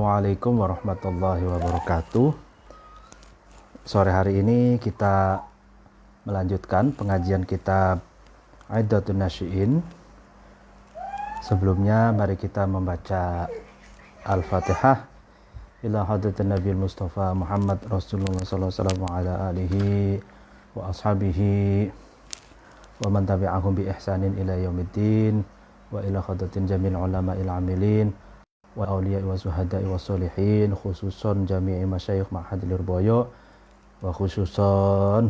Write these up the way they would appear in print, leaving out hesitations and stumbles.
Assalamualaikum warahmatullahi wabarakatuh. Sore hari ini kita melanjutkan pengajian kitab Iddatun Nasyi'in. Sebelumnya mari kita membaca Al-Fatihah ila hadratin Nabi Mustafa Muhammad Rasulullah sallallahu alaihi alihi wa ashabihi wa man tabi'ahum bi ihsanin ila yaumiddin wa ila hadratin jami'il ulama'il amilin wa awliya wa suhada'i wa solihin, khususon jami'i masyayikh ma'hadil Lirboyo wa khususon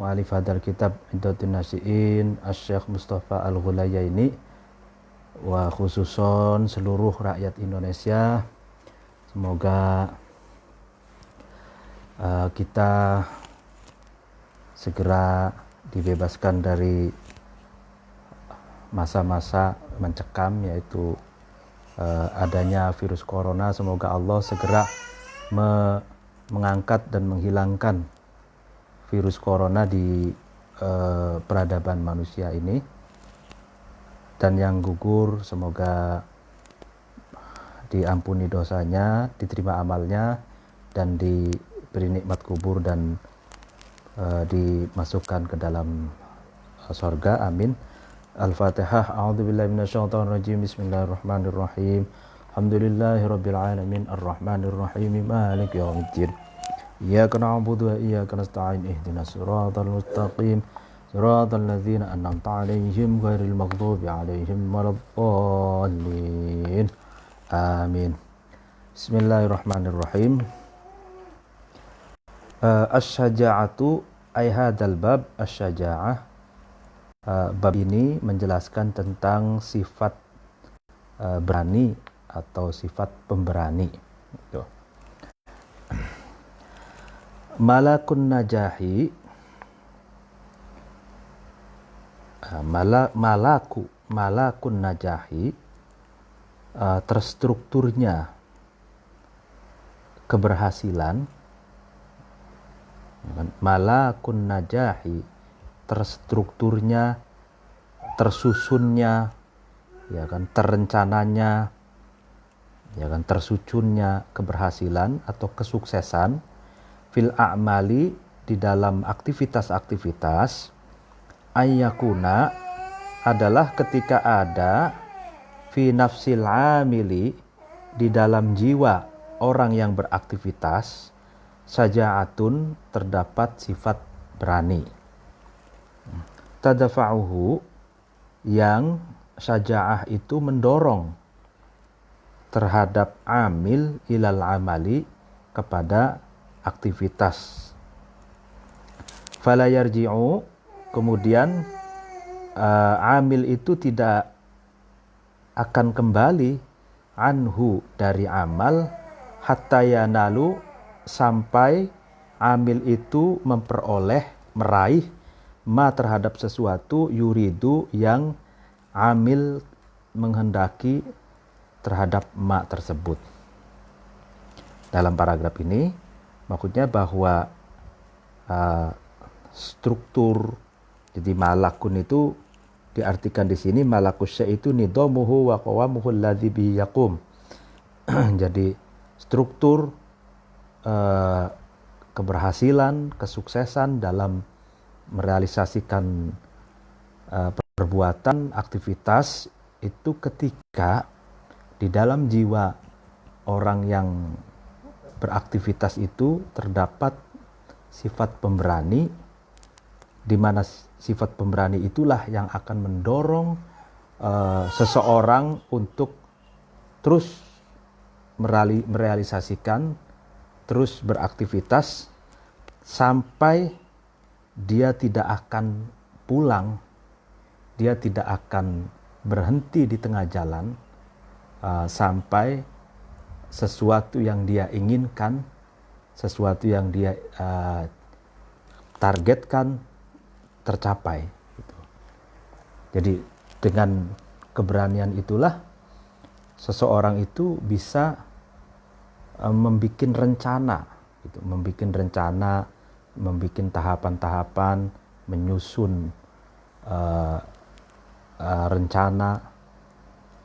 mu'alif hadal kitab Iddatun Nasyi'in Asy-Syaikh Mustafa Al-Ghulayaini wa khususon seluruh rakyat Indonesia. Semoga kita segera dibebaskan dari masa-masa mencekam, yaitu adanya virus corona. Semoga Allah segera mengangkat dan menghilangkan virus corona di peradaban manusia ini, dan yang gugur semoga diampuni dosanya, diterima amalnya, dan diberi nikmat kubur dan dimasukkan ke dalam surga. Amin. Al-Fatihah. A'udzubillahi minasyaitonirrajim. Bismillahirrahmanirrahim. Alhamdulillahirabbil alamin arrahmanir rahim maliki yaumiddin. Iyyaka na'budu wa iyyaka nasta'in ihdinas siratal mustaqim siratal ladzina an'amta 'alaihim ghairil maghdubi 'alaihim waladdallin. Amin. Bismillahirrahmanirrahim. Asy-syaja'atu ay hadzal bab asy-syaja'ah. Bab ini menjelaskan tentang sifat berani atau sifat pemberani. Malakun najahi, malakun najahi, terstrukturnya keberhasilan. Malakun najahi, terstrukturnya, tersusunnya, ya kan, terencananya, ya kan, tersusunnya keberhasilan atau kesuksesan fil a'mali, di dalam aktivitas-aktivitas, ayyakuna, adalah ketika ada fi nafsil amili, di dalam jiwa orang yang beraktivitas, saja'atun, terdapat sifat berani. Tadafa'uhu, yang syaja'ah itu mendorong terhadap amil ilal amali, kepada aktivitas. Fala yarji'u, kemudian amil itu tidak akan kembali anhu, dari amal, hatta yanalu, sampai amil itu memperoleh, meraih, ma, terhadap sesuatu, yuridu, yang amil menghendaki terhadap ma tersebut. Dalam paragraf ini maksudnya bahwa struktur, jadi malakun itu diartikan di sini, malakus syai' itu nidamuhu wa qawamuhu alladzi bihi yaqum. Jadi struktur keberhasilan, kesuksesan dalam merealisasikan perbuatan, aktivitas itu ketika di dalam jiwa orang yang beraktivitas itu terdapat sifat pemberani, di mana sifat pemberani itulah yang akan mendorong seseorang untuk terus merealisasikan, terus beraktivitas sampai dia tidak akan pulang, dia tidak akan berhenti di tengah jalan sampai sesuatu yang dia inginkan, sesuatu yang dia targetkan tercapai. Jadi dengan keberanian itulah seseorang itu bisa membuat rencana, membuat tahapan-tahapan, menyusun rencana,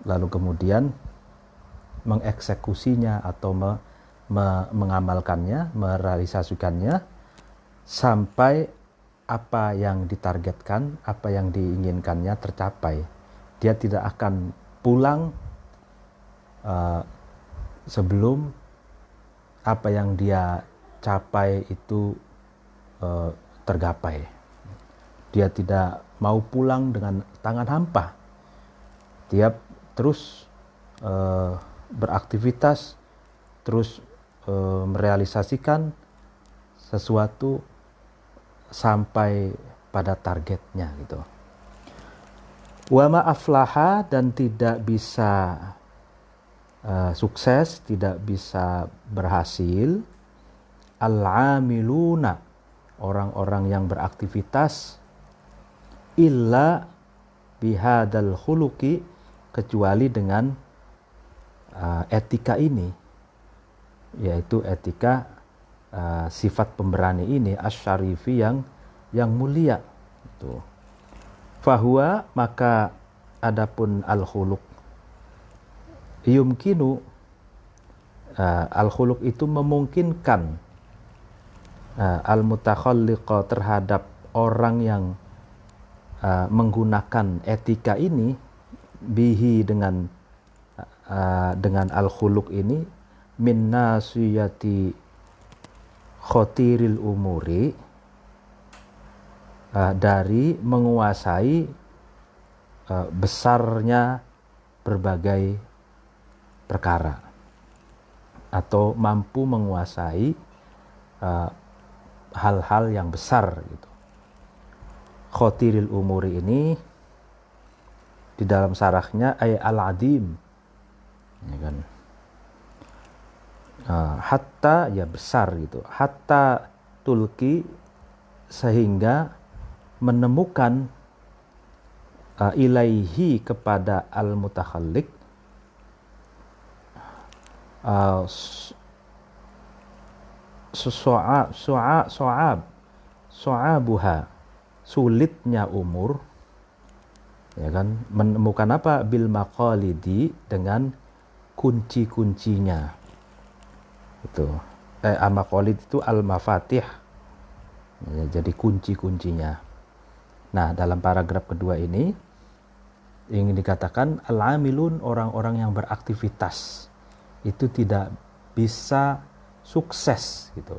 lalu kemudian mengeksekusinya atau mengamalkannya, merealisasikannya sampai apa yang ditargetkan, apa yang diinginkannya tercapai. Dia tidak akan pulang sebelum apa yang dia capai itu tergapai. Dia tidak mau pulang dengan tangan hampa. Dia terus beraktivitas, terus merealisasikan sesuatu sampai pada targetnya gitu. Wa ma aflaha, dan tidak bisa sukses, tidak bisa berhasil al-amiluna, orang-orang yang beraktivitas, illa bihadal khuluqi, kecuali dengan etika ini, yaitu etika sifat pemberani ini, asyarifi, yang mulia itu. Fahuwa, maka adapun al-khuluq, yumkinu, al-khuluq itu memungkinkan al-mutakhalliqa, terhadap orang yang menggunakan etika ini, bihi, dengan al-khuluq ini, min nasiyati khotiril umuri, dari menguasai besarnya berbagai perkara, atau mampu menguasai hal-hal yang besar gitu. Khotiril umuri ini di dalam syarahnya ay al-adim, ya kan, hatta, ya besar gitu, hatta tulki, sehingga menemukan ilaihi, kepada al-mutakhalliq, so'abuha, sulitnya umur, ya kan, menemukan apa, bil maqalidi, dengan kunci-kuncinya itu. Al-maqalid itu al-mafatih, ya, jadi kunci-kuncinya. Nah, dalam paragraf kedua ini ingin dikatakan al-amilun, orang-orang yang beraktivitas itu tidak bisa sukses gitu.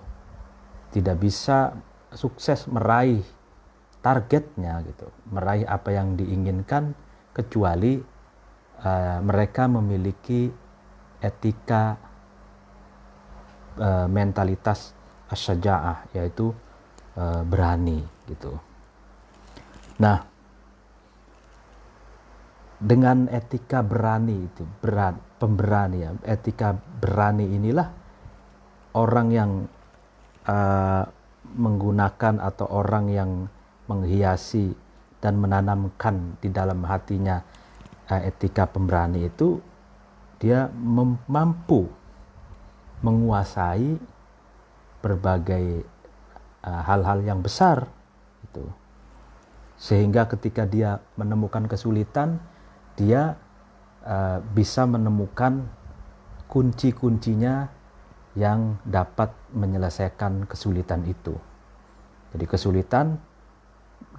Tidak bisa sukses meraih targetnya gitu, meraih apa yang diinginkan, kecuali mereka memiliki etika, mentalitas asyaja'ah, yaitu berani gitu. Nah, dengan etika berani itu, pemberani, ya, etika berani inilah orang yang menggunakan, atau orang yang menghiasi dan menanamkan di dalam hatinya etika pemberani itu, dia mampu menguasai berbagai hal-hal yang besar itu. Sehingga ketika dia menemukan kesulitan, dia bisa menemukan kunci-kuncinya yang dapat menyelesaikan kesulitan itu. Jadi kesulitan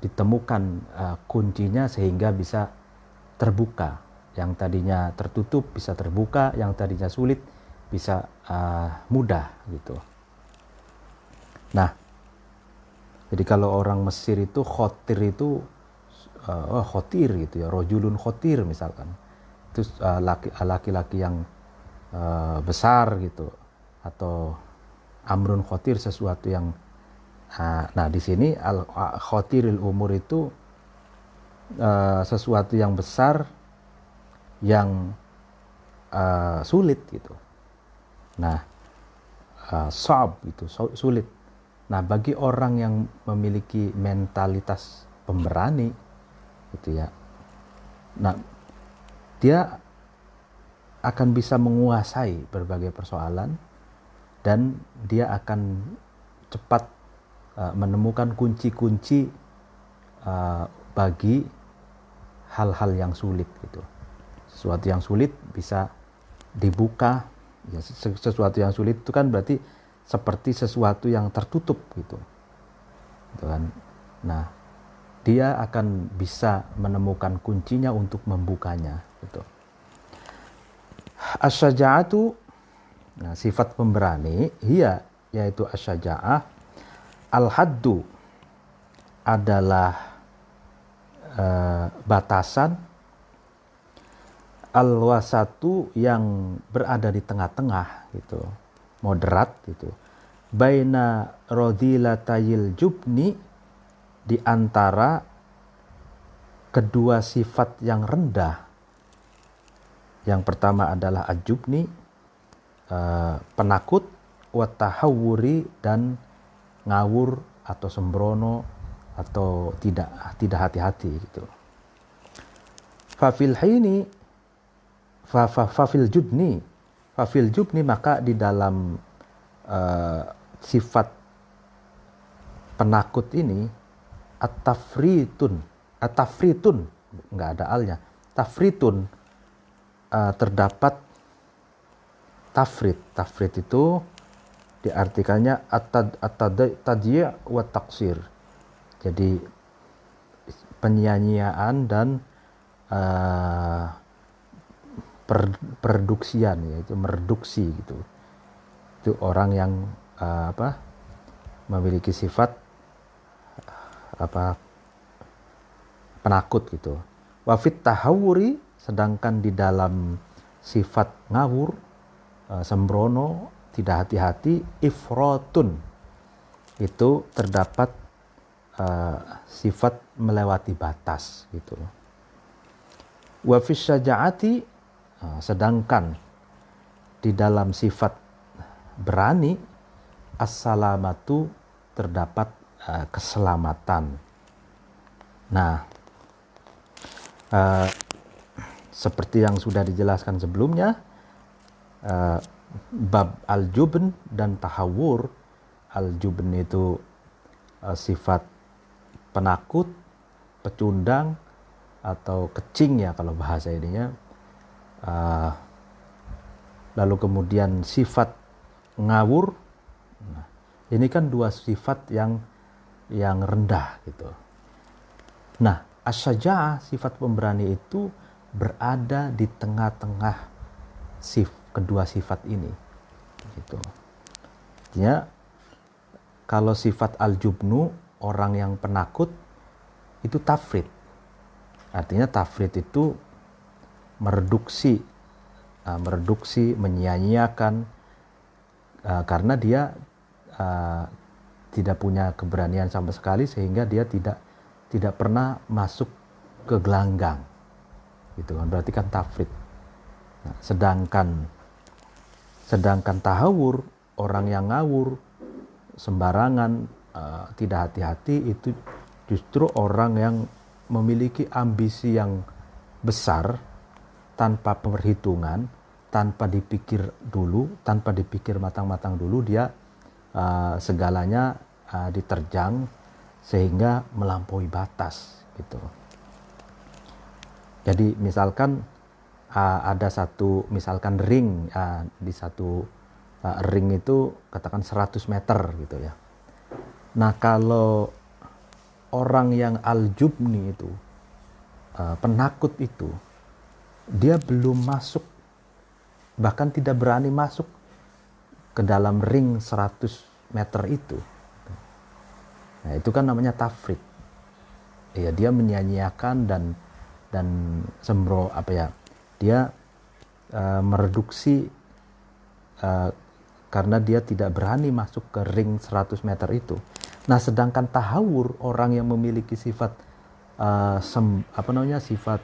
ditemukan kuncinya, sehingga bisa terbuka. Yang tadinya tertutup bisa terbuka, yang tadinya sulit bisa mudah gitu. Nah, jadi kalau orang Mesir itu khotir itu khotir gitu ya, rojulun khotir misalkan, itu laki-laki yang besar gitu, atau amrun khotir, sesuatu yang nah di sini khotiril umur itu sesuatu yang besar, yang sulit gitu. Nah, sa'ab itu sulit. Nah, bagi orang yang memiliki mentalitas pemberani gitu ya, nah dia akan bisa menguasai berbagai persoalan, dan dia akan cepat menemukan kunci-kunci bagi hal-hal yang sulit gitu. Sesuatu yang sulit bisa dibuka. Ya, sesuatu yang sulit itu kan berarti seperti sesuatu yang tertutup gitu kan. Nah, dia akan bisa menemukan kuncinya untuk membukanya gitu. Asy-syaja'atu, nah, sifat pemberani, yaitu asy-syaja'ah, al-haddu adalah batasan, al-wasatu yang berada di tengah-tengah gitu, moderat gitu, baina radhilatayil jubni, di antara kedua sifat yang rendah. Yang pertama adalah ajubni, penakut, watahawuri, dan ngawur atau sembrono atau tidak hati-hati gitu. Fafil hini, fafil jubni, maka di dalam sifat penakut ini at-tafritun, nggak ada alnya, tafritun, terdapat tafrit itu diartikannya at-tadyi' wa taqsir, jadi penyanyian dan produksian, yaitu mereduksi gitu. Itu orang yang memiliki sifat penakut gitu. Wafit tahawuri, sedangkan di dalam sifat ngawur, sembrono, tidak hati-hati, ifrotun, itu terdapat sifat melewati batas gitu. Wafis syaja'ati, sedangkan di dalam sifat berani, as-salamatu, terdapat keselamatan. Nah, seperti yang sudah dijelaskan sebelumnya, bab al-jubn dan tahawur. Al-jubn itu sifat penakut, pecundang, atau kecing ya kalau bahasa ininya. Lalu kemudian sifat ngawur. Nah, ini kan dua sifat yang rendah gitu. Nah, asy-syaja'ah, sifat pemberani itu berada di tengah-tengah kedua sifat ini gitu. Artinya kalau sifat al-jubnu, orang yang penakut, itu tafrit. Artinya tafrit itu mereduksi, menyia-nyiakan, karena dia tidak punya keberanian sama sekali, sehingga dia tidak pernah masuk ke gelanggang gitu kan, berarti kan tafrit. Nah, sedangkan tahawur, orang yang ngawur sembarangan, tidak hati-hati, itu justru orang yang memiliki ambisi yang besar, tanpa perhitungan, tanpa dipikir matang-matang dulu, dia segalanya diterjang sehingga melampaui batas gitu. Jadi misalkan ada misalkan ring, di satu ring itu katakan 100 meter gitu ya. Nah, kalau orang yang al-jubni itu, penakut itu, dia belum masuk, bahkan tidak berani masuk ke dalam ring 100 meter itu. Nah, itu kan namanya tafrit. Ya, dia menyanyiakan dan dia mereduksi, karena dia tidak berani masuk ke ring 100 meter itu. Nah, sedangkan tahawur, orang yang memiliki sifat sifat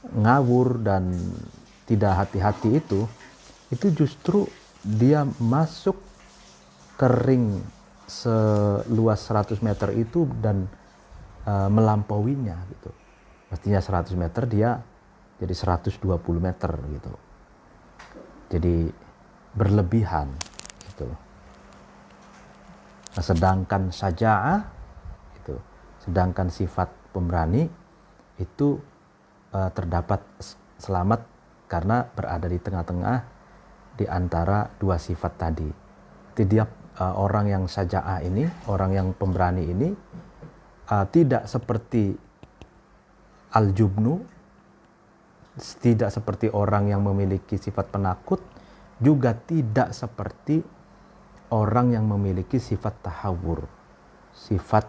ngawur dan tidak hati-hati itu justru dia masuk ke ring seluas 100 meter itu dan melampauinya gitu. Artinya 100 meter dia jadi 120 meter gitu. Jadi berlebihan gitu. Nah, sedangkan syaja'ah itu, sedangkan sifat pemberani itu terdapat selamat karena berada di tengah-tengah di antara dua sifat tadi. Jadi dia orang yang syaja'ah ini, orang yang pemberani ini tidak seperti al-jubnu, tidak seperti orang yang memiliki sifat penakut, juga tidak seperti orang yang memiliki sifat tahawur, sifat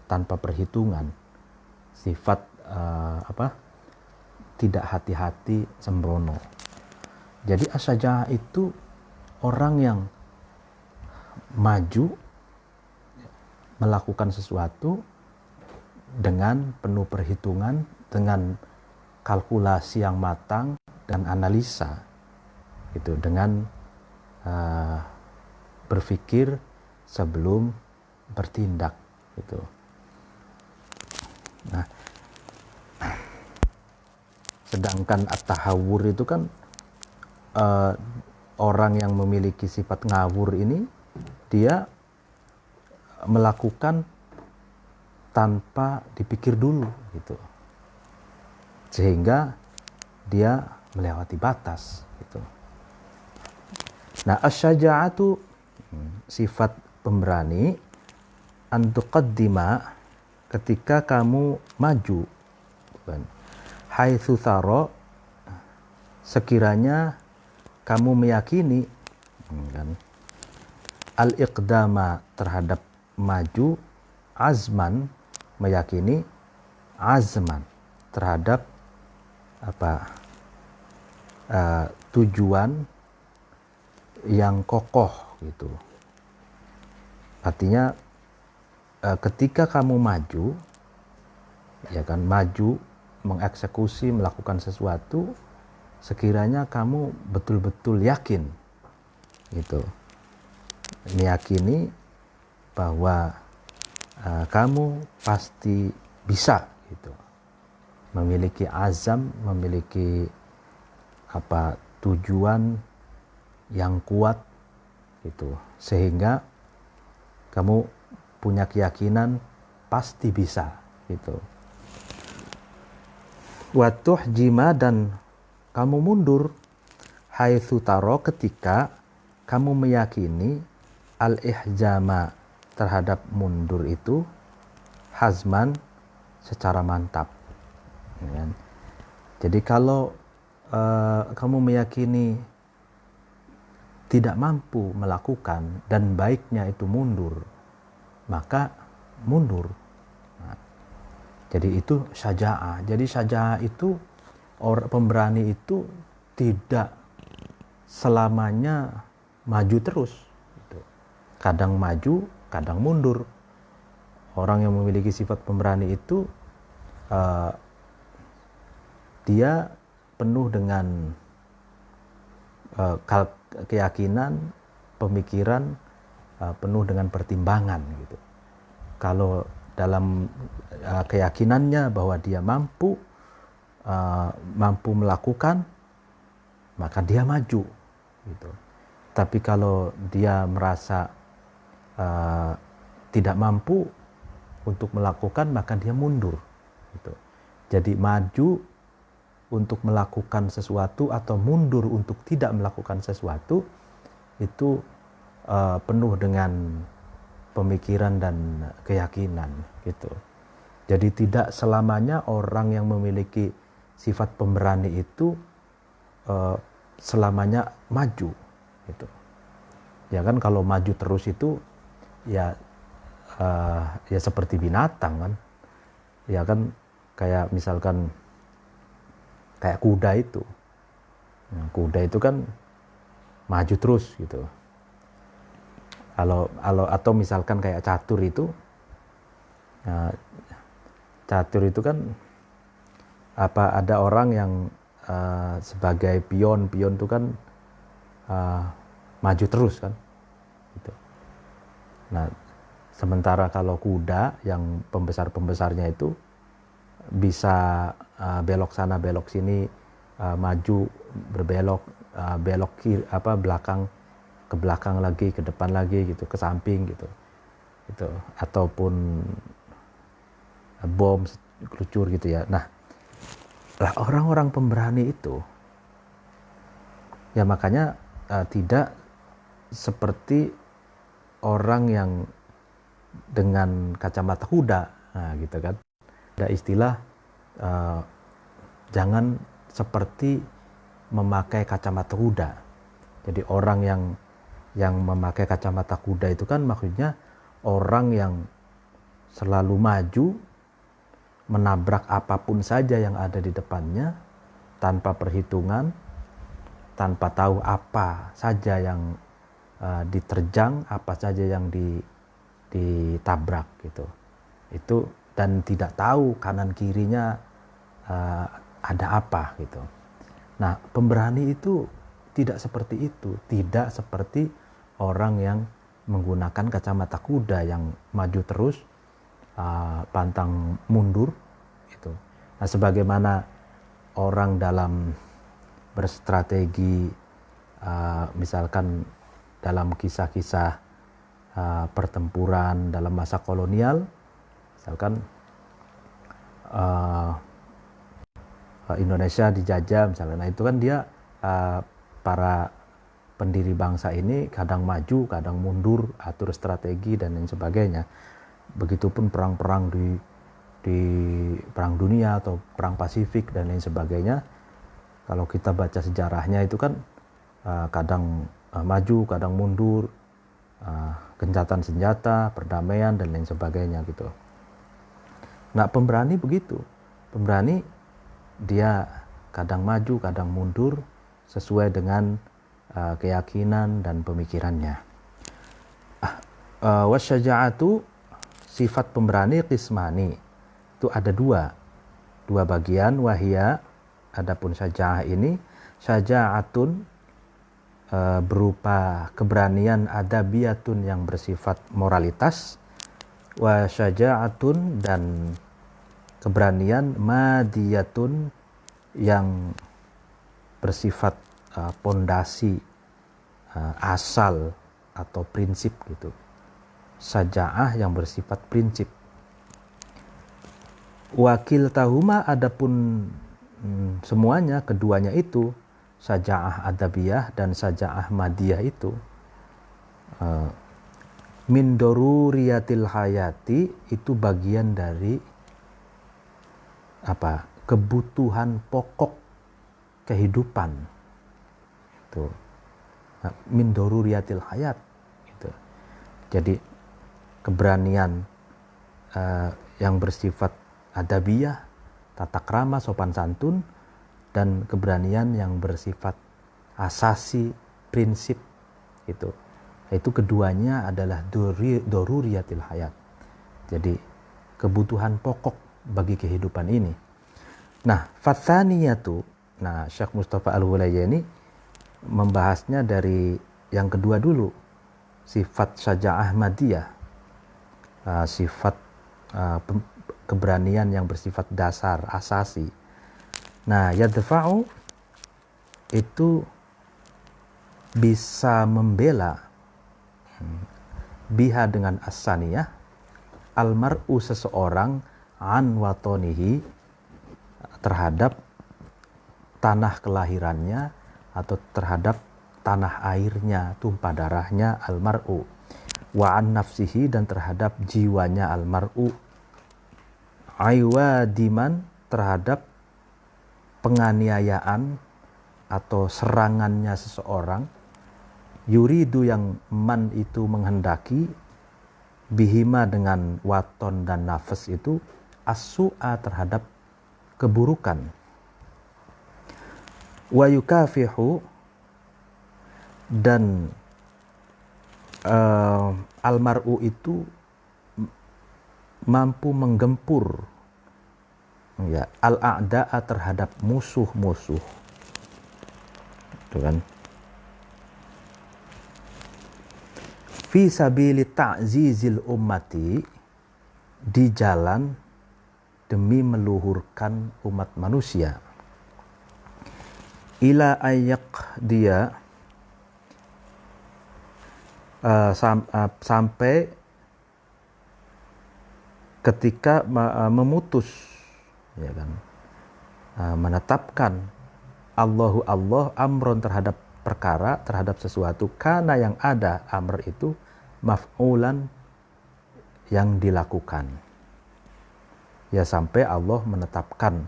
tanpa perhitungan, sifat tidak hati-hati, sembrono. Jadi as-syaja'ah itu orang yang maju melakukan sesuatu dengan penuh perhitungan, dengan kalkulasi yang matang dan analisa, gitu, dengan berpikir sebelum bertindak, gitu. Nah, sedangkan at-tahawur itu kan orang yang memiliki sifat ngawur ini, dia melakukan tanpa dipikir dulu, gitu, sehingga dia melewati batas, gitu. Nah, asy-syaja'atu, sifat pemberani, an tuqaddima, ketika kamu maju, haitsu tara, sekiranya kamu meyakini, kan, al-iqdama, terhadap maju, azman, meyakini, azman, terhadap tujuan yang kokoh, gitu. Artinya ketika kamu maju, ya kan, maju mengeksekusi, melakukan sesuatu, sekiranya kamu betul-betul yakin, gitu, meyakini bahwa kamu pasti bisa, gitu, memiliki azam, memiliki tujuan yang kuat, gitu, sehingga kamu punya keyakinan pasti bisa, gitu. Wa tuhjima, dan kamu mundur, haitsu taro, ketika kamu meyakini, al-ihjama, terhadap mundur itu, hazman, secara mantap, ya. Jadi kalau kamu meyakini tidak mampu melakukan dan baiknya itu mundur, maka mundur. Nah, jadi itu syaja'ah. Jadi syaja'ah itu, orang pemberani itu tidak selamanya maju terus, gitu. Kadang maju, kadang mundur. Orang yang memiliki sifat pemberani itu dia penuh dengan keyakinan, pemikiran, penuh dengan pertimbangan, gitu. Kalau dalam keyakinannya bahwa dia mampu melakukan, maka dia maju, gitu. Tapi kalau dia merasa tidak mampu untuk melakukan, maka dia mundur, gitu. Jadi maju untuk melakukan sesuatu atau mundur untuk tidak melakukan sesuatu itu penuh dengan pemikiran dan keyakinan, gitu. Jadi tidak selamanya orang yang memiliki sifat pemberani itu selamanya maju, gitu. Ya kan, kalau maju terus itu ya seperti binatang, kan. Ya kan, kayak misalkan kayak kuda itu. Nah, kuda itu kan maju terus, gitu. Atau misalkan kayak catur itu, catur itu kan ada orang yang sebagai pion itu kan maju terus, kan, gitu. Nah, sementara kalau kuda yang pembesarnya itu bisa belok sana belok sini, maju berbelok, belok kiri, belakang, ke belakang lagi, ke depan lagi, gitu, ke samping, gitu, ataupun bom kelucur, gitu ya. Nah, Lah orang-orang pemberani itu ya makanya tidak seperti orang yang dengan kacamata kuda, nah gitu kan. Ada istilah jangan seperti memakai kacamata kuda. Jadi orang yang memakai kacamata kuda itu kan maksudnya orang yang selalu maju menabrak apapun saja yang ada di depannya tanpa perhitungan, tanpa tahu apa saja yang diterjang, apa saja yang ditabrak gitu. Itu dan tidak tahu kanan kirinya ada apa gitu. Nah, pemberani itu tidak seperti itu, tidak seperti orang yang menggunakan kacamata kuda yang maju terus, pantang mundur gitu. Nah, sebagaimana orang dalam berstrategi, misalkan dalam kisah-kisah pertempuran dalam masa kolonial, misalkan Indonesia dijajah misalnya, nah itu kan dia para pendiri bangsa ini kadang maju, kadang mundur, atur strategi dan lain sebagainya. Begitupun perang-perang di perang dunia atau perang Pasifik dan lain sebagainya. Kalau kita baca sejarahnya itu kan kadang maju, kadang mundur, gencatan senjata, perdamaian dan lain sebagainya gitu. Nah, pemberani begitu. Pemberani dia kadang maju, kadang mundur sesuai dengan keyakinan dan pemikirannya. Wasyaja'atu, sifat pemberani qismani. Itu ada dua bagian. Wahia, adapun syaja'ah ini, syaja'atun berupa keberanian adabiyatun yang bersifat moralitas, wa syaja'atun dan keberanian madiyatun yang bersifat pondasi, asal atau prinsip gitu. Syaja'ah yang bersifat prinsip. Wakil tahuma, adapun semuanya, keduanya itu, syaja'ah adabiyah dan syaja'ah madiyah itu, min daruriyatil hayati, itu bagian dari kebutuhan pokok kehidupan. Tuh. Nah, min daruriyatil hayat gitu. Jadi keberanian yang bersifat adabiyah, tata krama, sopan santun, dan keberanian yang bersifat asasi, prinsip itu. Itu keduanya adalah daruriyatil hayat. Jadi kebutuhan pokok bagi kehidupan ini. Nah, fathaniyatu, nah Syekh Mustafa Al-Hulayani membahasnya dari yang kedua dulu, sifat syaja'ah madiyah, sifat keberanian yang bersifat dasar, asasi. Nah, yadfa'u itu bisa membela biha dengan as-saniyah almar'u, seseorang, an watonihi, terhadap tanah kelahirannya atau terhadap tanah airnya, tumpah darahnya, almar'u, wa an nafsihi, dan terhadap jiwanya almar'u, aiwadiman, terhadap penganiayaan atau serangannya seseorang, yuridu, yang man itu menghendaki, bihima dengan waton dan nafas itu, as-su'a, terhadap keburukan, wa yukafihu, dan almar'u itu mampu menggempur ya al-a'da'a, terhadap musuh-musuh. Itu kan. Fi sabili ta'zizil ummati, di jalan demi meluhurkan umat manusia. Ila ayyak dia, sampai ketika memutus, ya kan, menetapkan Allahu Allah amron terhadap perkara, terhadap sesuatu, karena yang ada amr itu maf'ulan yang dilakukan. Ya sampai Allah menetapkan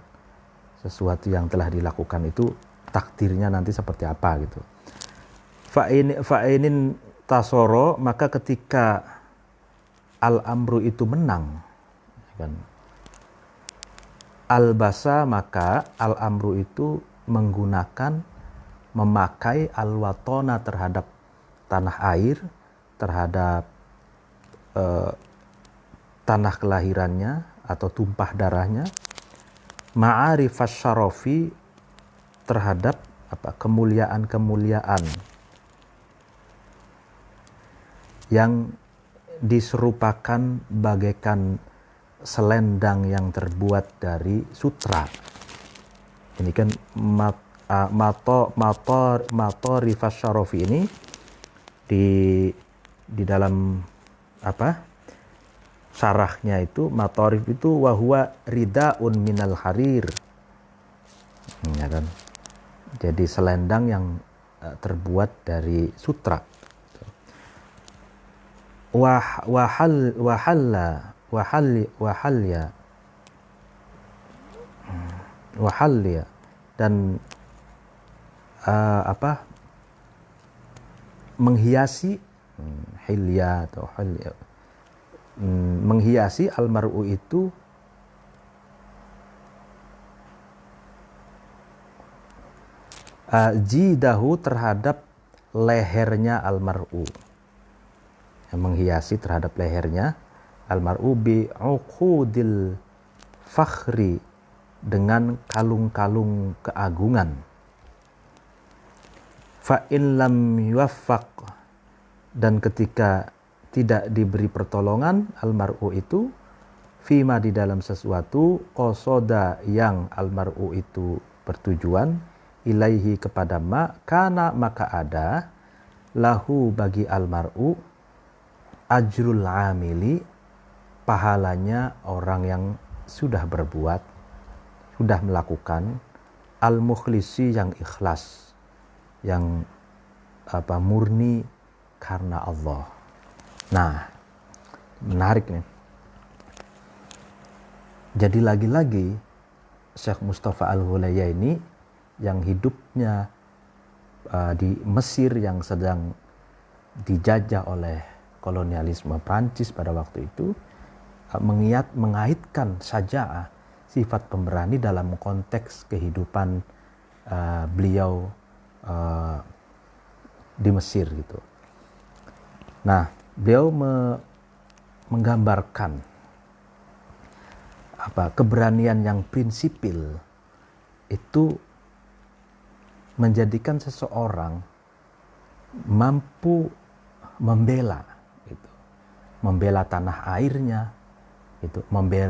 sesuatu yang telah dilakukan itu takdirnya nanti seperti apa gitu. Fa'inin tasoro, maka ketika al-amru itu menang, kan, al-basa, maka al-amru itu memakai al-watona terhadap tanah air, terhadap tanah kelahirannya atau tumpah darahnya, ma'arifas syarafi, terhadap kemuliaan-kemuliaan yang diserupakan bagaikan selendang yang terbuat dari sutra. Ini kan matorifas syarafi ini di dalam syarahnya itu, matorif itu wahwa ridaun minal harir, ya kan, jadi selendang yang terbuat dari sutra. Wahalya dan menghiasi, hilya atau halya, menghiasi almar'u itu jidahu, terhadap lehernya almar'u, yang menghiasi terhadap lehernya almar'u bi'uqudil fakhri, dengan kalung-kalung keagungan. Fa'in lam yuwaffaq, dan ketika tidak diberi pertolongan almar'u itu, fima, di dalam sesuatu, qasoda, yang almar'u itu bertujuan, ilaihi, kepada ma, kana, maka ada, lahu, bagi almar'u, ajrul amili, pahalanya orang yang sudah berbuat, sudah melakukan, al-mukhlisi, yang ikhlas, yang murni karena Allah. Nah, menarik nih. Jadi lagi-lagi Syekh Mustafa Al-Hulaya ini yang hidupnya di Mesir yang sedang dijajah oleh kolonialisme Prancis pada waktu itu, mengaitkan saja sifat pemberani dalam konteks kehidupan beliau di Mesir gitu. Nah, beliau menggambarkan keberanian yang prinsipil itu menjadikan seseorang mampu membela gitu. Membela tanah airnya gitu,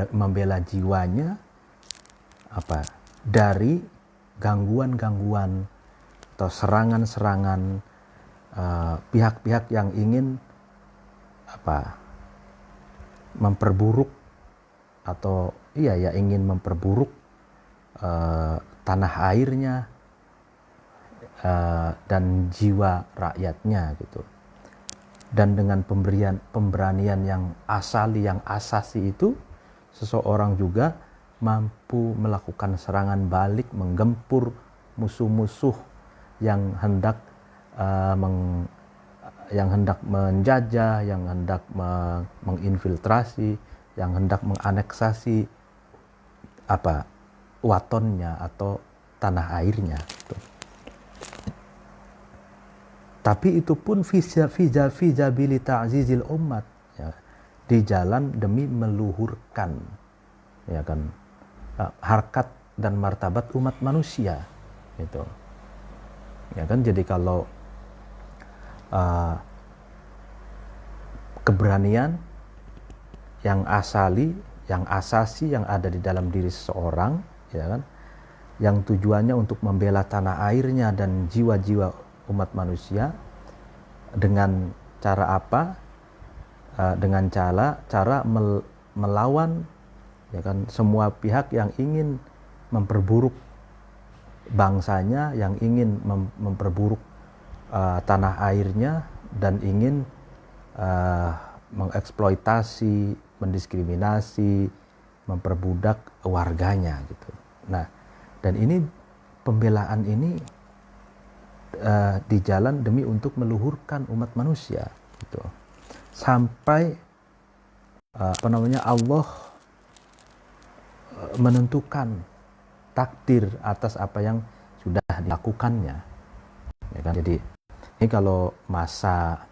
membela jiwanya dari gangguan-gangguan atau serangan-serangan pihak-pihak yang ingin memperburuk atau ingin memperburuk tanah airnya dan jiwa rakyatnya gitu. Dan dengan pemberanian yang asali, yang asasi itu, seseorang juga mampu melakukan serangan balik, menggempur musuh-musuh yang hendak menjajah, yang hendak menginfiltrasi, yang hendak menganeksasi watonnya atau tanah airnya. Tapi itu pun fijabili ta'zizil umat, ya, di jalan demi meluhurkan, ya kan, harkat dan martabat umat manusia, gitu. Ya kan, jadi kalau keberanian yang asali, yang asasi, yang ada di dalam diri seseorang, ya kan, yang tujuannya untuk membela tanah airnya dan jiwa-jiwa umat manusia, dengan cara apa? Dengan cara melawan, ya kan, semua pihak yang ingin memperburuk bangsanya yang ingin memperburuk tanah airnya dan ingin mengeksploitasi, mendiskriminasi, memperbudak warganya gitu. Nah, dan ini pembelaan ini di jalan demi untuk meluhurkan umat manusia gitu. Sampai Allah menentukan takdir atas apa yang sudah dilakukannya, ya kan? Jadi ini kalau masa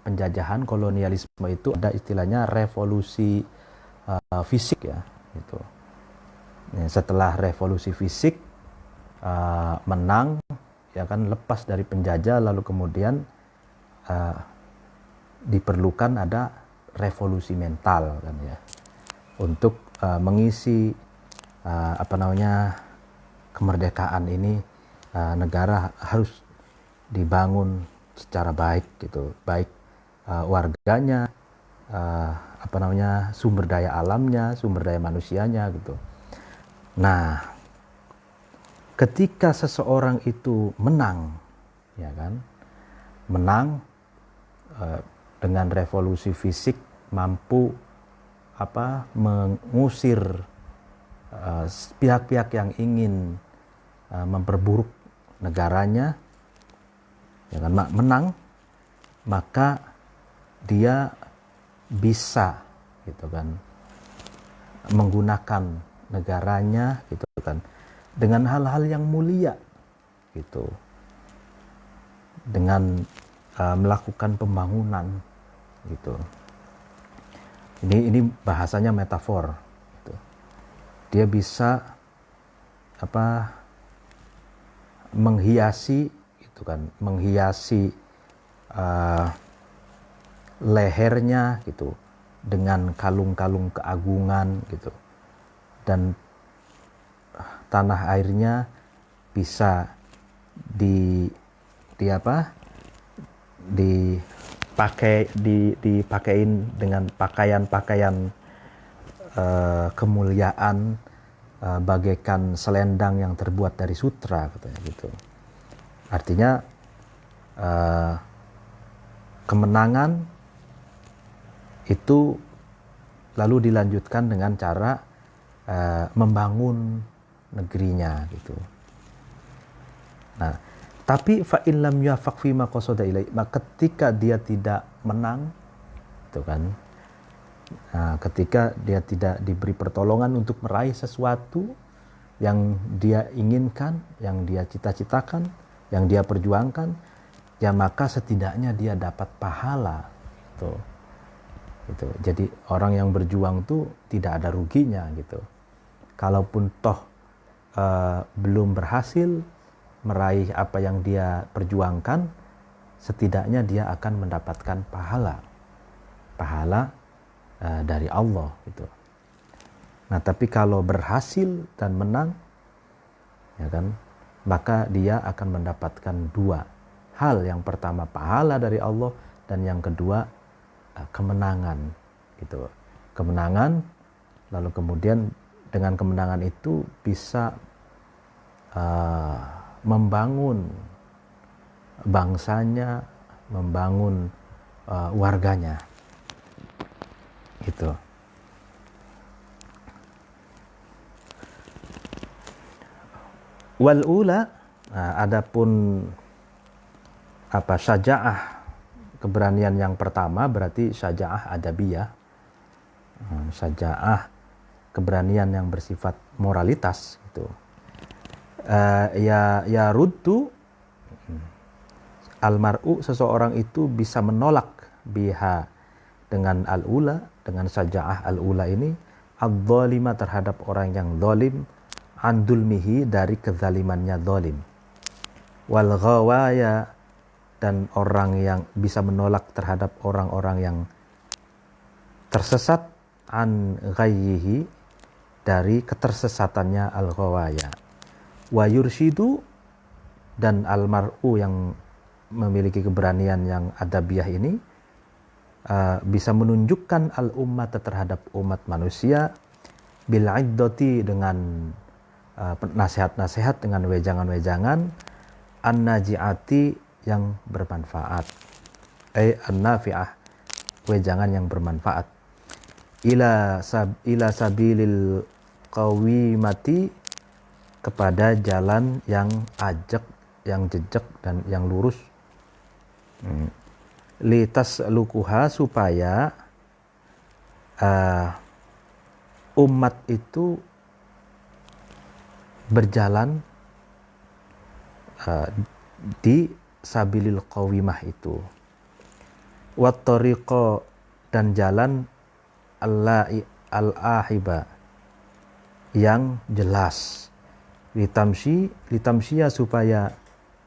penjajahan kolonialisme itu ada istilahnya revolusi fisik ya gitu. Setelah revolusi fisik menang, ya kan, lepas dari penjajah, lalu kemudian diperlukan ada revolusi mental kan ya, untuk mengisi kemerdekaan ini. Negara harus dibangun secara baik gitu, baik warganya, sumber daya alamnya, sumber daya manusianya gitu. Nah, ketika seseorang itu menang, ya kan, menang dengan revolusi fisik, mampu mengusir pihak-pihak yang ingin memperburuk negaranya, ya kan, menang, maka dia bisa gitu kan menggunakan negaranya gitu kan dengan hal-hal yang mulia gitu, dengan melakukan pembangunan gitu. Ini bahasanya metafor gitu. Dia bisa menghiasi gitu kan, menghiasi lehernya gitu dengan kalung-kalung keagungan gitu, dan tanah airnya bisa dipakein dengan pakaian-pakaian kemuliaan, bagaikan selendang yang terbuat dari sutra katanya gitu. Artinya kemenangan itu lalu dilanjutkan dengan cara membangun negerinya gitu. Nah, tapi fa in lam yafaq fi ma qasada ilai, maka ketika dia tidak menang itu kan, ketika dia tidak diberi pertolongan untuk meraih sesuatu yang dia inginkan, yang dia cita-citakan, yang dia perjuangkan, ya maka setidaknya dia dapat pahala gitu. Jadi orang yang berjuang tuh tidak ada ruginya gitu. Kalaupun toh belum berhasil meraih apa yang dia perjuangkan, setidaknya dia akan mendapatkan pahala dari Allah gitu. Nah, tapi kalau berhasil dan menang, ya kan, maka dia akan mendapatkan dua hal. Yang pertama pahala dari Allah, dan yang kedua kemenangan gitu. Kemenangan, lalu kemudian dengan kemenangan itu bisa membangun bangsanya, membangun warganya gitu. Wal ula, adapun syaja'ah, keberanian yang pertama berarti syaja'ah adabiyah, syaja'ah keberanian yang bersifat moralitas gitu. Ya ruddu almar'u, seseorang itu bisa menolak biha dengan al-ula, dengan syaja'ah al-ula ini, adz-dzalima, terhadap orang yang zalim, an dulmihi, dari kezalimannya zalim, wal ghawaya, dan orang yang bisa menolak terhadap orang-orang yang tersesat, an ghayyihi, dari ketersesatannya al-ghawaya, wa yurshidu, dan almar'u yang memiliki keberanian yang adabiyah ini bisa menunjukkan al-ummat terhadap umat manusia bil iddati, dengan nasihat-nasihat dengan wejangan-wejangan an-naji'ati yang bermanfaat, an-nafi'ah, wejangan yang bermanfaat, ila sabilil qawimati, kepada jalan yang ajak, yang jejak dan yang lurus. Litas lukuha, supaya umat itu berjalan di sabilil qawimah itu, wat tariqa, dan jalan al-ahiba, yang jelas, litamsyiya, supaya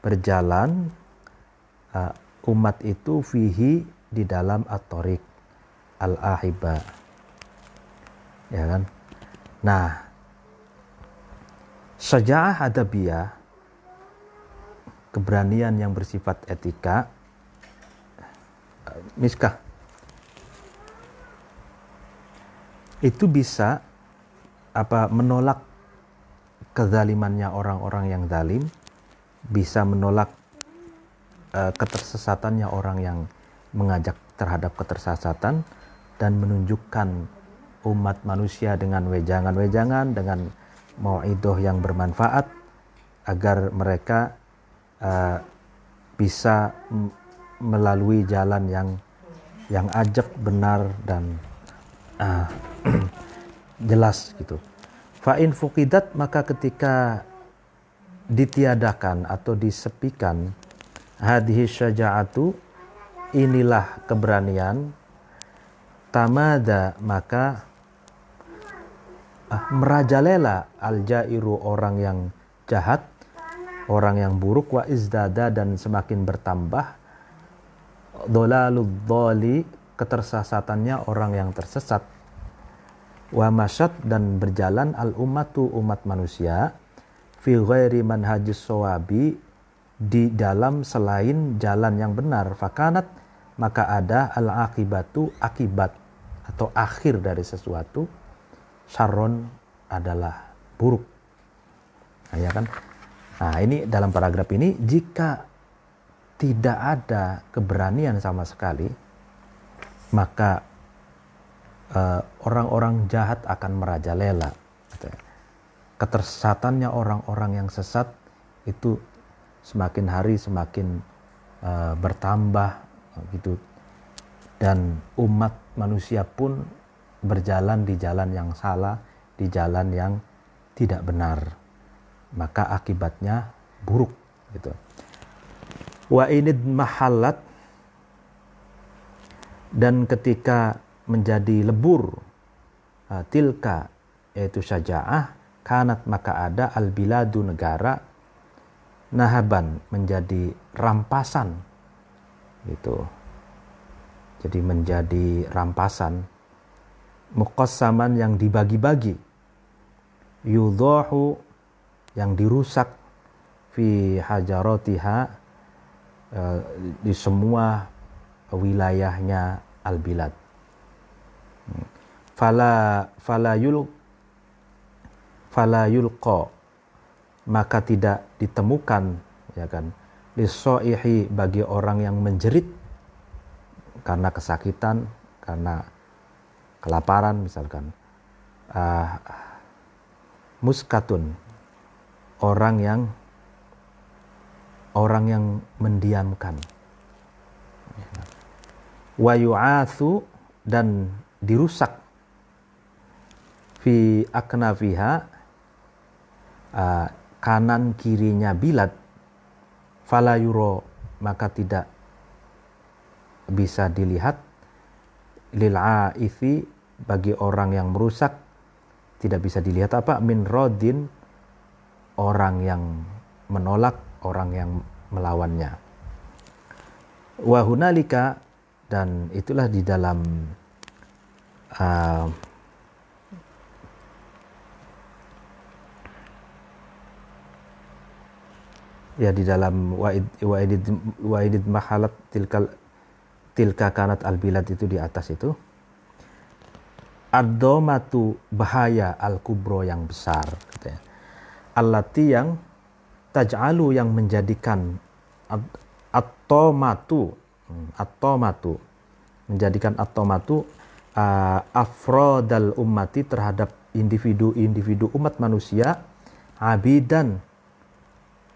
berjalan umat itu fihi, di dalam at-tariq al-ahiba, ya kan. Nah, syaja'ah adabiyah, keberanian yang bersifat etika, miskah, itu bisa menolak kezalimannya orang-orang yang zalim, bisa menolak ketersesatannya orang yang mengajak terhadap ketersesatan, dan menunjukkan umat manusia dengan wejangan-wejangan, dengan mau'idoh yang bermanfaat, agar mereka bisa melalui jalan yang ajak, benar, dan jelas gitu. Fa'in fuqidat, maka ketika ditiadakan atau disepikan hadhihi syaja'atu, inilah keberanian, tamada, maka merajalela al-jairu, orang yang jahat, orang yang buruk, wa izdada, dan semakin bertambah dolalud dhali, ketersesatannya orang yang tersesat, wa masyad, dan berjalan al-ummatu, umat manusia, fi ghairi manhajis sawabi, di dalam selain jalan yang benar, fakanat, maka ada al-akibatu, akibat atau akhir dari sesuatu, syarron, adalah buruk. Nah, ya kan? Nah, ini dalam paragraf ini, jika tidak ada keberanian sama sekali, maka orang-orang jahat akan merajalela. Ketersesatannya orang-orang yang sesat itu semakin hari semakin bertambah gitu, dan umat manusia pun berjalan di jalan yang salah, di jalan yang tidak benar, maka akibatnya buruk gitu. Wa inid mahallat, dan ketika menjadi lebur tilka, yaitu syaja'ah, kanat, maka ada al-biladu, negara, nahaban, menjadi rampasan gitu. Jadi menjadi rampasan, muqassaman, yang dibagi-bagi, yudhahu, yang dirusak, fi hajaratiha, di semua wilayahnya al-bilad. Fala yulqa, maka tidak ditemukan, ya kan, lisaihi, bagi orang yang menjerit karena kesakitan, karena kelaparan misalkan, muskatun, orang yang mendiamkan, wa yu'athu, dan dirusak, fi aknafiha, kanan kirinya bilad, fala yuro, maka tidak bisa dilihat, lil aifi, bagi orang yang merusak, tidak bisa dilihat apa, min rodin, orang yang menolak, orang yang melawannya. Wa hunalika, dan itulah di dalam di dalam wa'idid mahalat tilka kanat al-bilad, itu di atas itu, ad-domatu, bahaya, al-kubro, yang besar, katanya. allati yang taj'alu yang menjadikan at-tomatu menjadikan at-tomatu afrodal ummati terhadap individu-individu umat manusia abidan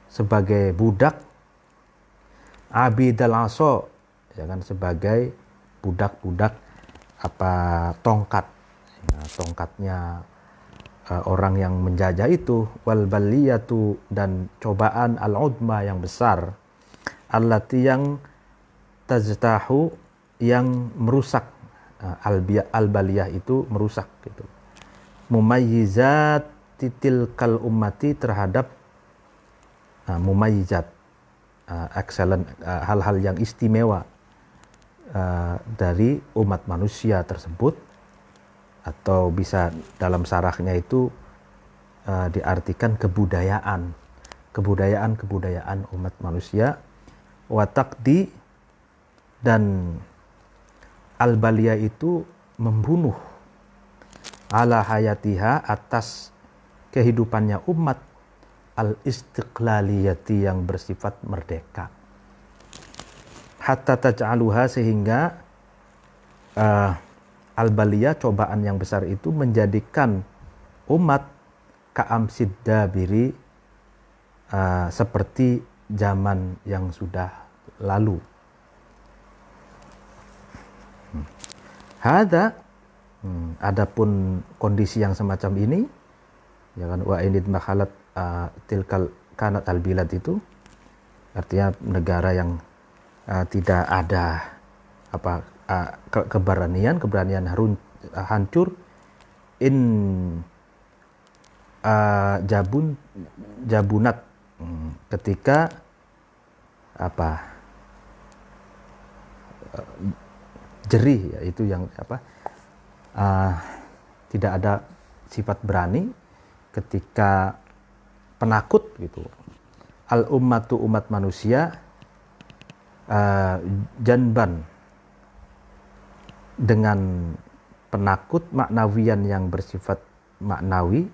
sebagai budak, abidal aso ya kan, sebagai budak-budak tongkat, ya, tongkatnya orang yang menjajah itu, wal baliyatu dan cobaan al-udma yang besar, allati yang tajtahu yang merusak, al-baliyah itu merusak gitu, mumayyizat tilkal ummati terhadap mumayyizat excellent, hal-hal yang istimewa dari umat manusia tersebut, atau bisa dalam sarahnya itu diartikan kebudayaan umat manusia, watakdi dan al-baliyah itu membunuh ala hayatiha atas kehidupannya umat al-istiqlaliyati yang bersifat merdeka, hatta taj'aluha sehingga al-baliyah cobaan yang besar itu menjadikan umat ka'amsid dabiri seperti zaman yang sudah lalu. Hada adapun kondisi yang semacam ini ya kan, wa inid makhalat tilkal kanat al-bilad itu artinya negara yang tidak ada keberanian hancur, in jabunat ketika jerih, yaitu yang tidak ada sifat berani, ketika penakut gitu, al ummatu umat manusia janban dengan penakut maknawian yang bersifat maknawi,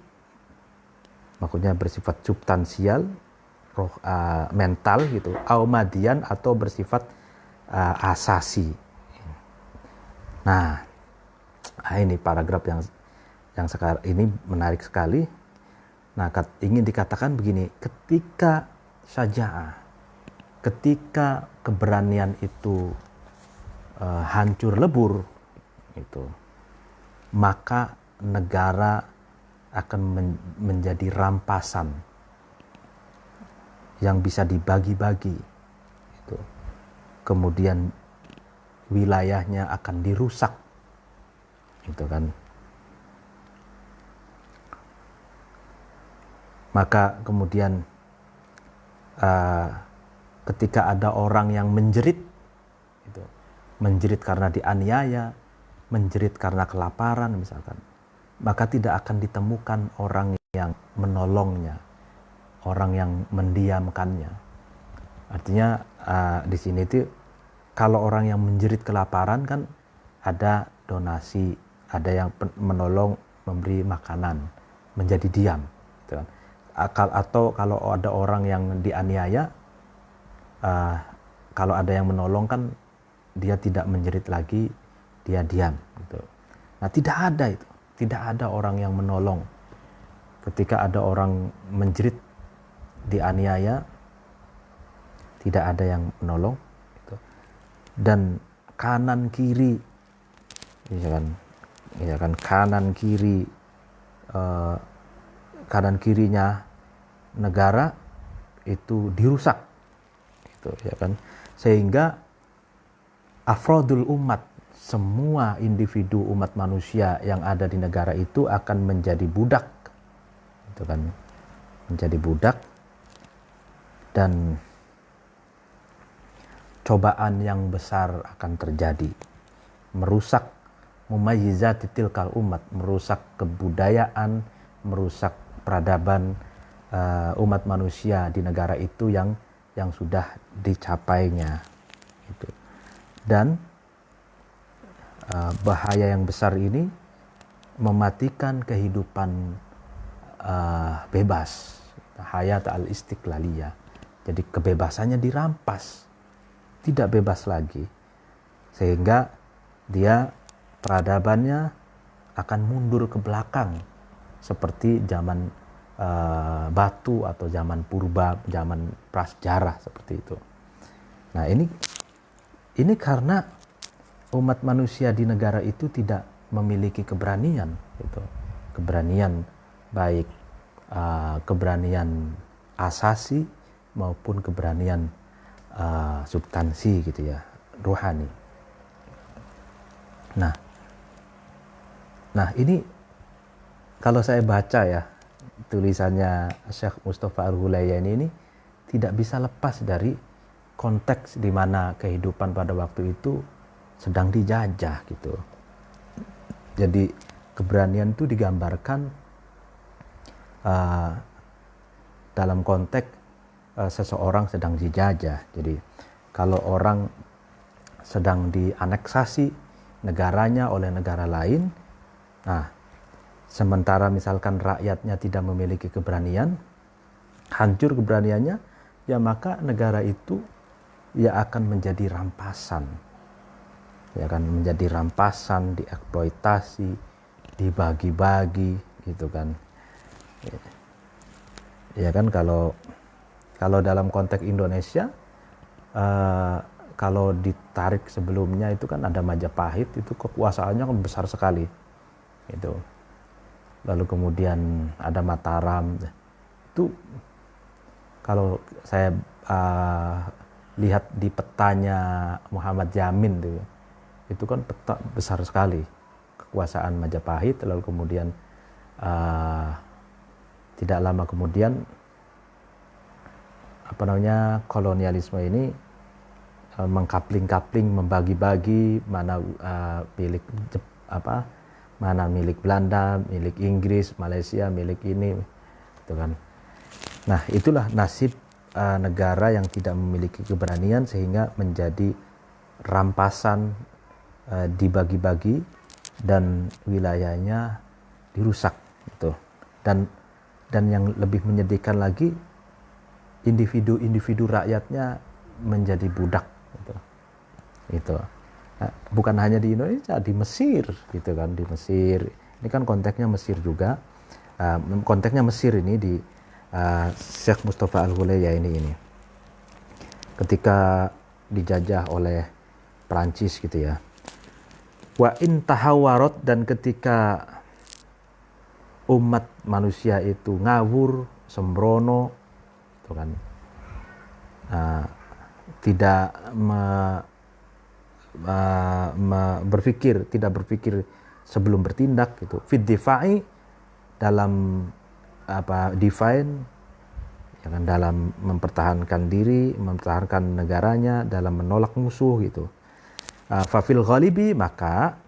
maksudnya bersifat substansial, roh, mental gitu, aumadian atau bersifat asasi. Nah, ini paragraf yang sekarang ini menarik sekali. Nah, ingin dikatakan begini, ketika syaja'ah, ketika keberanian itu hancur lebur itu, maka negara akan menjadi rampasan yang bisa dibagi-bagi itu. Kemudian wilayahnya akan dirusak itu kan. Maka kemudian ketika ada orang yang menjerit gitu, menjerit karena dianiaya, menjerit karena kelaparan misalkan, maka tidak akan ditemukan orang yang menolongnya, orang yang mendiamkannya. Artinya di sini itu kalau orang yang menjerit kelaparan kan ada donasi, ada yang menolong, memberi makanan, menjadi diam gitu kan. Atau kalau ada orang yang dianiaya, kalau ada yang menolong kan dia tidak menjerit lagi, dia diam gitu. Nah, tidak ada itu, tidak ada orang yang menolong ketika ada orang menjerit dianiaya, tidak ada yang menolong gitu. Dan kanan kiri ya kan kanan kirinya negara itu dirusak gitu ya kan, sehingga afrodul umat, semua individu umat manusia yang ada di negara itu akan menjadi budak gitu kan, menjadi budak, dan cobaan yang besar akan terjadi, merusak mumayyizati tilkal umat, merusak kebudayaan, merusak peradaban umat manusia di negara itu yang sudah dicapainya gitu. Dan bahaya yang besar ini mematikan kehidupan bebas hayat al-istiqlaliyah. Jadi kebebasannya dirampas, tidak bebas lagi, sehingga dia peradabannya akan mundur ke belakang seperti zaman batu atau zaman purba, zaman prasejarah seperti itu. Nah, ini karena umat manusia di negara itu tidak memiliki keberanian, gitu. Keberanian baik keberanian asasi maupun keberanian substansi, gitu ya, rohani. Nah ini kalau saya baca ya tulisannya Syekh Mustafa Al-Hulayyani ini tidak bisa lepas dari konteks di mana kehidupan pada waktu itu sedang dijajah, gitu. Jadi keberanian itu digambarkan dalam konteks seseorang sedang dijajah. Jadi kalau orang sedang dianeksasi negaranya oleh negara lain, nah sementara misalkan rakyatnya tidak memiliki keberanian, hancur keberaniannya, ya maka negara itu ya akan menjadi rampasan. Ya akan menjadi rampasan, dieksploitasi, dibagi-bagi, gitu kan. Ya kan, kalau dalam konteks Indonesia, kalau ditarik sebelumnya itu kan ada Majapahit, itu kekuasaannya kan besar sekali, itu. Lalu kemudian ada Mataram, itu kalau saya lihat di petanya Muhammad Yamin tuh, itu kan peta besar sekali kekuasaan Majapahit. Lalu kemudian tidak lama kemudian kolonialisme ini mengkapling-kapling, membagi-bagi mana mana milik Belanda, milik Inggris, Malaysia, milik ini, gitu kan. Nah, itulah nasib negara yang tidak memiliki keberanian sehingga menjadi rampasan, dibagi-bagi dan wilayahnya dirusak, gitu. Dan yang lebih menyedihkan lagi, individu rakyatnya menjadi budak, gitu. Nah, bukan hanya di Indonesia, di Mesir, gitu kan, di Mesir. Ini kan konteksnya Mesir juga. Konteksnya Mesir ini di Syekh Mustafa Al-Hulayyani ini. Ketika dijajah oleh Perancis, gitu ya. Wa in tahawarot, dan ketika umat manusia itu ngawur, sembrono, gitu kan, tidak tidak berpikir sebelum bertindak, gitu. Fid difa'i, dalam define, ya kan, dalam mempertahankan diri, mempertahankan negaranya, dalam menolak musuh, gitu. Fafil ghalibi, maka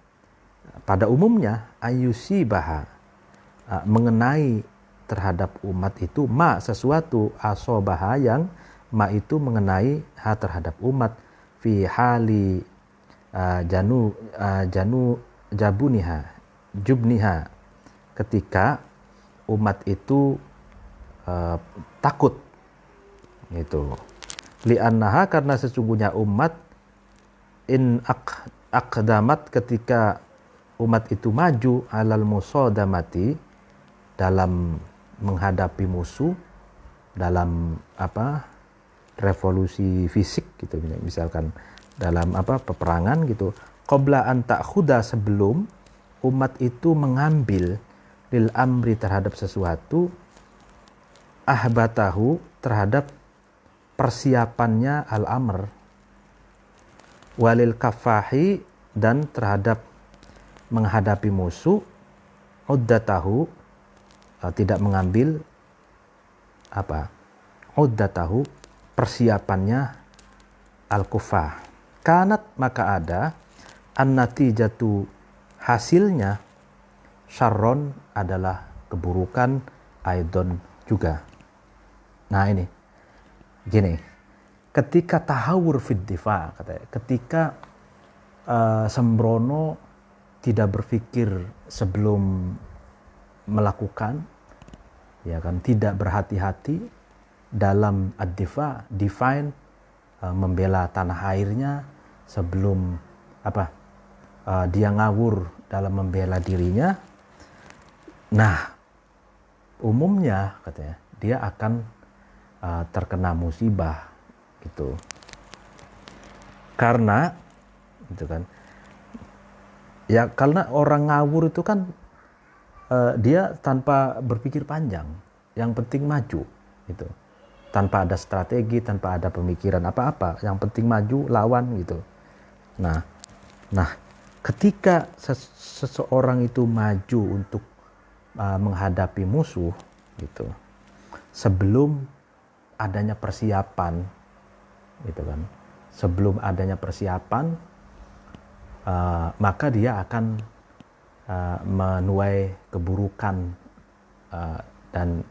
pada umumnya ayyusibaha, mengenai terhadap umat itu sesuatu asobaha, yang itu mengenai terhadap umat, fi hali jubniha, ketika umat itu takut, gitu. Li'annaha, karena sesungguhnya umat, in aqdamat, ketika umat itu maju, alal musadamati, dalam menghadapi musuh, dalam revolusi fisik, gitu, misalkan dalam peperangan, gitu. Qabla an ta'khuda, sebelum umat itu mengambil lil amri, terhadap sesuatu, ahbatahu, terhadap persiapannya al-amr, walil kafahi, dan terhadap menghadapi musuh, uddatahu, tidak mengambil uddatahu, persiapannya al-kufah. Kanat, maka ada, an-natijatu, hasilnya, syarron, adalah keburukan, aidon, juga. Nah ini gini, ketika tahawur fid difa, katanya, ketika sembrono, tidak berpikir sebelum melakukan, ya kan, tidak berhati-hati dalam ad-difa, define, membela tanah airnya sebelum dia ngawur dalam membela dirinya. Nah, umumnya katanya dia akan terkena musibah gitu. Karena gitu kan. Ya karena orang ngawur itu kan dia tanpa berpikir panjang, yang penting maju gitu. Tanpa ada strategi, tanpa ada pemikiran apa-apa, yang penting maju, lawan gitu. Nah, ketika seseorang itu maju untuk menghadapi musuh gitu, sebelum adanya persiapan gitu kan, sebelum adanya persiapan, maka dia akan menuai keburukan dan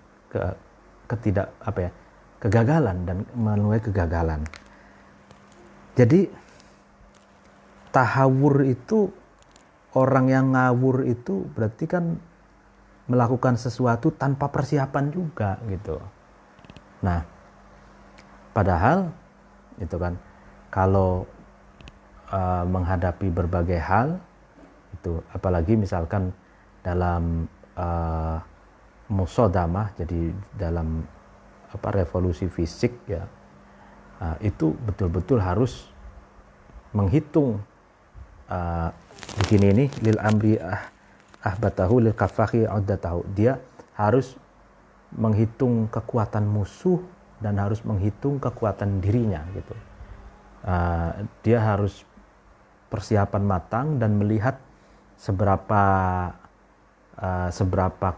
kegagalan, dan menuai kegagalan. Jadi tahawur itu, orang yang ngawur itu berarti kan melakukan sesuatu tanpa persiapan juga gitu. Nah, padahal itu kan kalau menghadapi berbagai hal itu, apalagi misalkan dalam musodamah, jadi dalam revolusi fisik ya, itu betul-betul harus menghitung begini ini, lil amri ahbatahu lil kafahi audatahu, dia harus menghitung kekuatan musuh dan harus menghitung kekuatan dirinya gitu. Dia harus persiapan matang dan melihat seberapa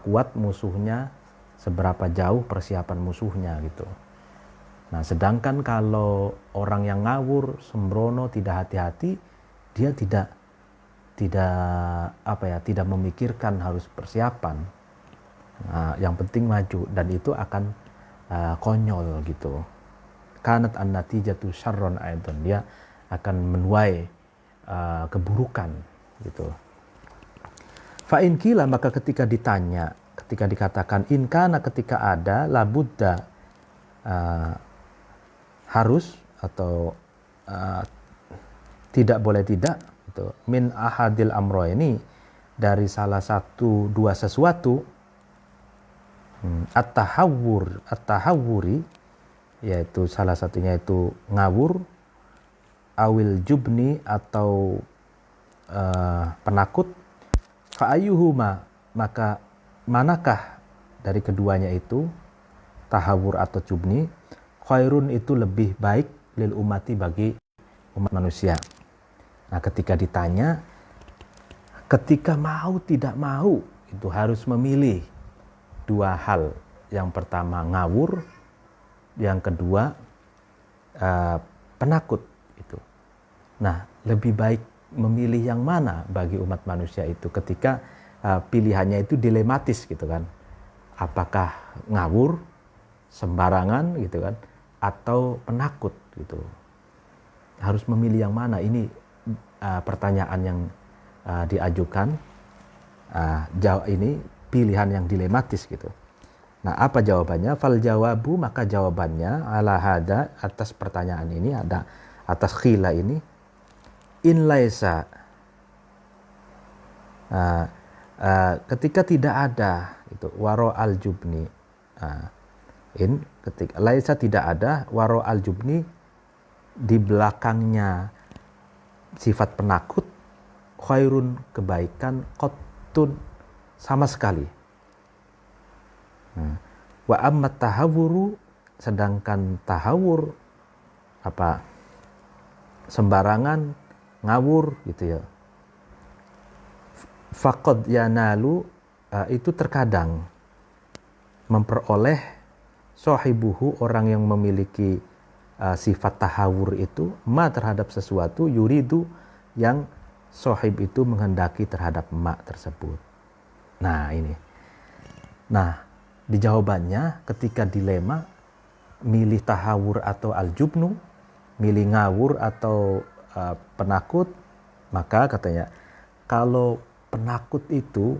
kuat musuhnya, seberapa jauh persiapan musuhnya gitu. Nah, sedangkan kalau orang yang ngawur, sembrono, tidak hati-hati, dia tidak memikirkan harus persiapan. Nah, yang penting maju, dan itu akan konyol gitu. Kanat an-natijatu syarron aidan, dia akan menuai keburukan gitu. Fa in qila, maka ketika ditanya, ketika dikatakan in kana, ketika ada, labudda, harus atau tidak boleh tidak gitu, min ahadil amro, ini dari salah satu dua sesuatu, at-tahawuri, yaitu salah satunya itu ngawur, awil jubni, atau penakut, fa'ayuhuma, maka manakah dari keduanya itu, tahawur atau jubni, khairun, itu lebih baik, lil umati, bagi umat manusia. Nah, ketika ditanya, ketika mau tidak mau, itu harus memilih dua hal. Yang pertama ngawur, yang kedua penakut itu. Nah, lebih baik memilih yang mana bagi umat manusia itu ketika pilihannya itu dilematis gitu kan. Apakah ngawur, sembarangan gitu kan, atau penakut gitu. Harus memilih yang mana? Ini pertanyaan yang diajukan. Ini pilihan yang dilematis gitu. Nah, apa jawabannya? Fal jawabu, maka jawabannya ala hada, atas pertanyaan ini, ada atas khila ini, in laisa, ketika tidak ada itu waro al jubni, in ketika laisa, tidak ada waro al jubni, di belakangnya sifat penakut, khairun, kebaikan, qattun, sama sekali. Wa amma tahawuru, sedangkan tahawur sembarangan, ngawur gitu ya, faqad yanalu, itu terkadang memperoleh sahibuhu, orang yang memiliki sifat tahawur itu, ma, terhadap sesuatu, yuridu, yang sahib itu menghendaki terhadap ma tersebut. Nah, ini. Nah, di jawabannya ketika dilema milih tahawur atau al-jubnu, milih ngawur atau penakut, maka katanya kalau penakut itu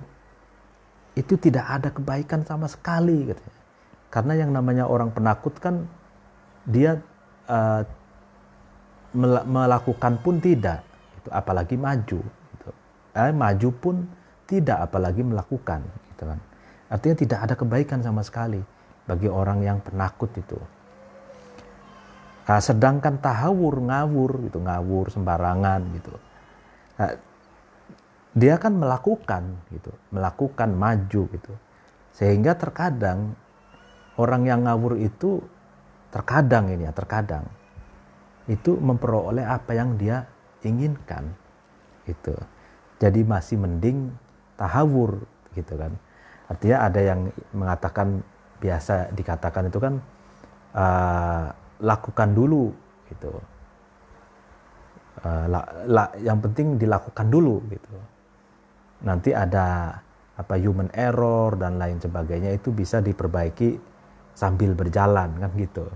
itu tidak ada kebaikan sama sekali katanya. Karena yang namanya orang penakut kan dia melakukan pun tidak, itu apalagi maju gitu. Maju pun tidak, apalagi melakukan gitu kan. Artinya tidak ada kebaikan sama sekali bagi orang yang penakut itu. Sedangkan tahawur, ngawur sembarangan gitu. Dia kan melakukan maju gitu. Sehingga terkadang orang yang ngawur itu terkadang itu memperoleh apa yang dia inginkan gitu. Jadi masih mending tahawur gitu kan. Artinya ada yang mengatakan, biasa dikatakan itu kan lakukan dulu gitu. Yang penting dilakukan dulu gitu. Nanti ada human error dan lain sebagainya, itu bisa diperbaiki sambil berjalan kan gitu.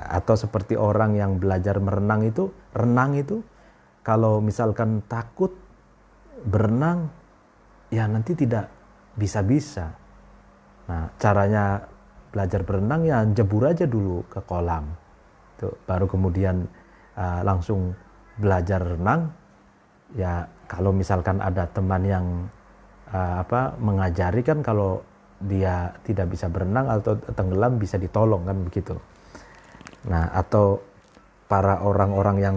Atau seperti orang yang belajar renang itu kalau misalkan takut berenang, ya nanti tidak bisa. Nah, caranya belajar berenang ya jebur aja dulu ke kolam. Tuh, baru kemudian langsung belajar renang. Ya kalau misalkan ada teman yang mengajari kan, kalau dia tidak bisa berenang atau tenggelam bisa ditolong kan begitu. Nah, atau para orang-orang yang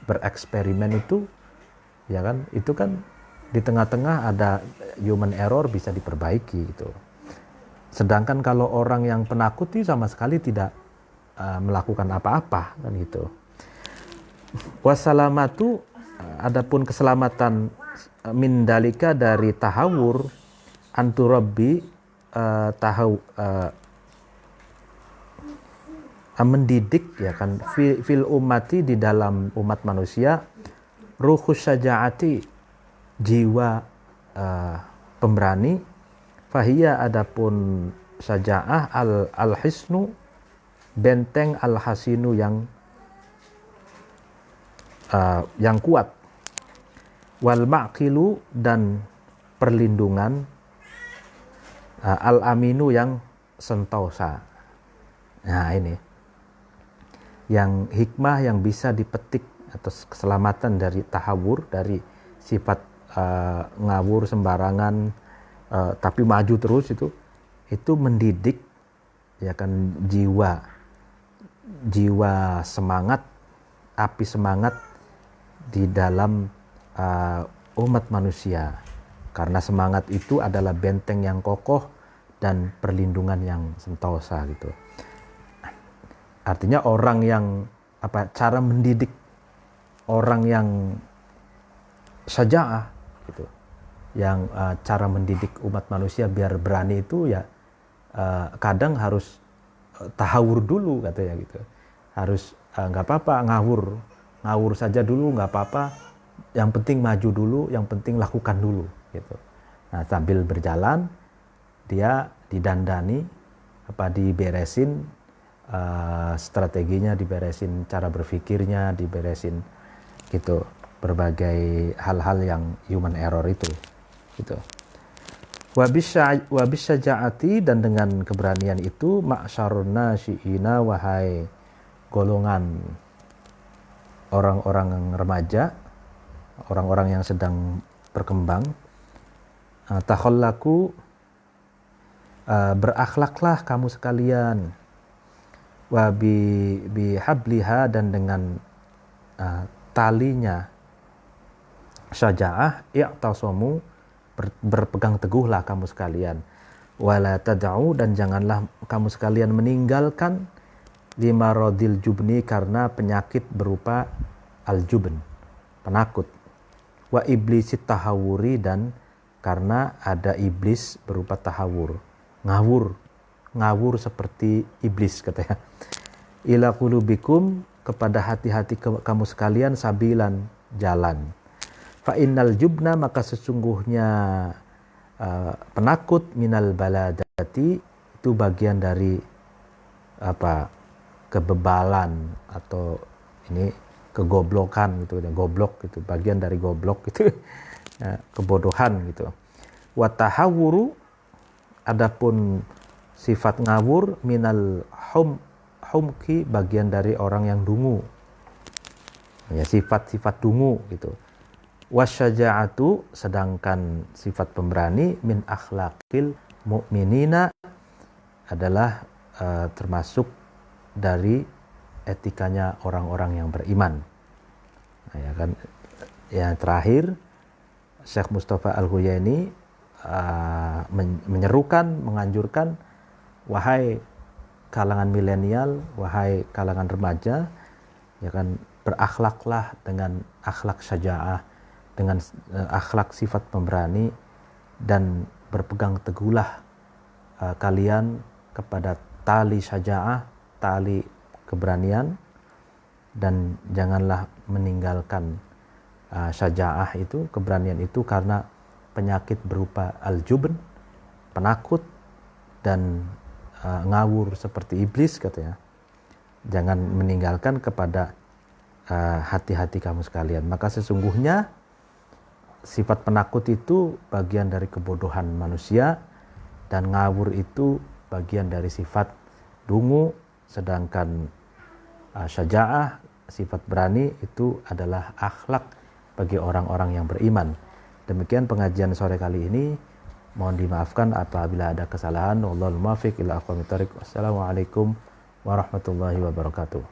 bereksperimen itu, ya kan, itu kan di tengah-tengah ada human error, bisa diperbaiki gitu. Sedangkan kalau orang yang penakut itu sama sekali tidak melakukan apa-apa kan gitu. Wassalamatu, adapun keselamatan min dalika dari tahawur, anturabbi mendidik ya kan fil ummati, di dalam umat manusia, ruhus syaja'ati, jiwa pemberani, fahiyya, adapun syaja'ah al hisnu, benteng, al hasinu yang kuat, wal ma'qilu, dan perlindungan, al aminu, yang sentosa. Nah, ini yang hikmah yang bisa dipetik atau keselamatan dari tahawur, dari sifat ngawur sembarangan tapi maju terus, itu mendidik ya kan jiwa semangat, api semangat di dalam umat manusia, karena semangat itu adalah benteng yang kokoh dan perlindungan yang sentosa gitu. Artinya orang yang cara mendidik orang yang syaja'ah gitu, yang cara mendidik umat manusia biar berani itu ya kadang harus tahawur dulu katanya gitu. Harus nggak apa-apa ngawur saja dulu, nggak apa-apa, yang penting maju dulu, yang penting lakukan dulu gitu. Nah, sambil berjalan dia didandani, diberesin strateginya, diberesin cara berpikirnya, diberesin gitu, berbagai hal-hal yang human error itu gitu. Wabis syaja'ati, dan dengan keberanian itu, ma'syarun nasyi'ina, wahai golongan orang-orang remaja, orang-orang yang sedang berkembang, takhallaku, berakhlaklah kamu sekalian, wa bihabliha, dan dengan talinya syaja'ah, i'tasamu, berpegang teguhlah kamu sekalian, wala tad'u, dan janganlah kamu sekalian meninggalkan, lima rodil jubni, karena penyakit berupa al-jubn, penakut, wa iblisit tahawuri, dan karena ada iblis berupa tahawur, ngawur seperti iblis katanya. Ila qulubikum, kepada hati-hati kamu sekalian, sabilan, jalan. Fa innal jubna, maka sesungguhnya penakut, minal baladati, itu bagian dari kebebalan, atau ini kegoblokan gitu, goblok gitu, bagian dari goblok gitu, ya, kebodohan gitu. Wa tahawuru, adapun sifat ngawur, minal humki, bagian dari orang yang dungu. Ya, sifat-sifat dungu gitu. Wasyaja'atu, sedangkan sifat pemberani, min akhlaqil mu'minina, adalah termasuk dari etikanya orang-orang yang beriman. Nah, ya kan, yang terakhir Syekh Mustafa Al-Huyaini menyerukan, menganjurkan, wahai kalangan milenial, wahai kalangan remaja, ya kan, berakhlaklah dengan akhlak syaja'ah, dengan akhlak sifat pemberani, dan berpegang teguhlah kalian kepada tali syaja'ah, tali keberanian, dan janganlah meninggalkan syaja'ah itu, keberanian itu, karena penyakit berupa al-jubn, penakut, dan ngawur seperti iblis katanya. Jangan meninggalkan kepada hati-hati kamu sekalian. Maka sesungguhnya sifat penakut itu bagian dari kebodohan manusia, dan ngawur itu bagian dari sifat dungu, sedangkan syaja'ah, sifat berani, itu adalah akhlak bagi orang-orang yang beriman. Demikian pengajian sore kali ini. Mohon dimaafkan apabila ada kesalahan. Wallahul muwaffiq ila aqwamit thoriq. Wassalamualaikum warahmatullahi wabarakatuh.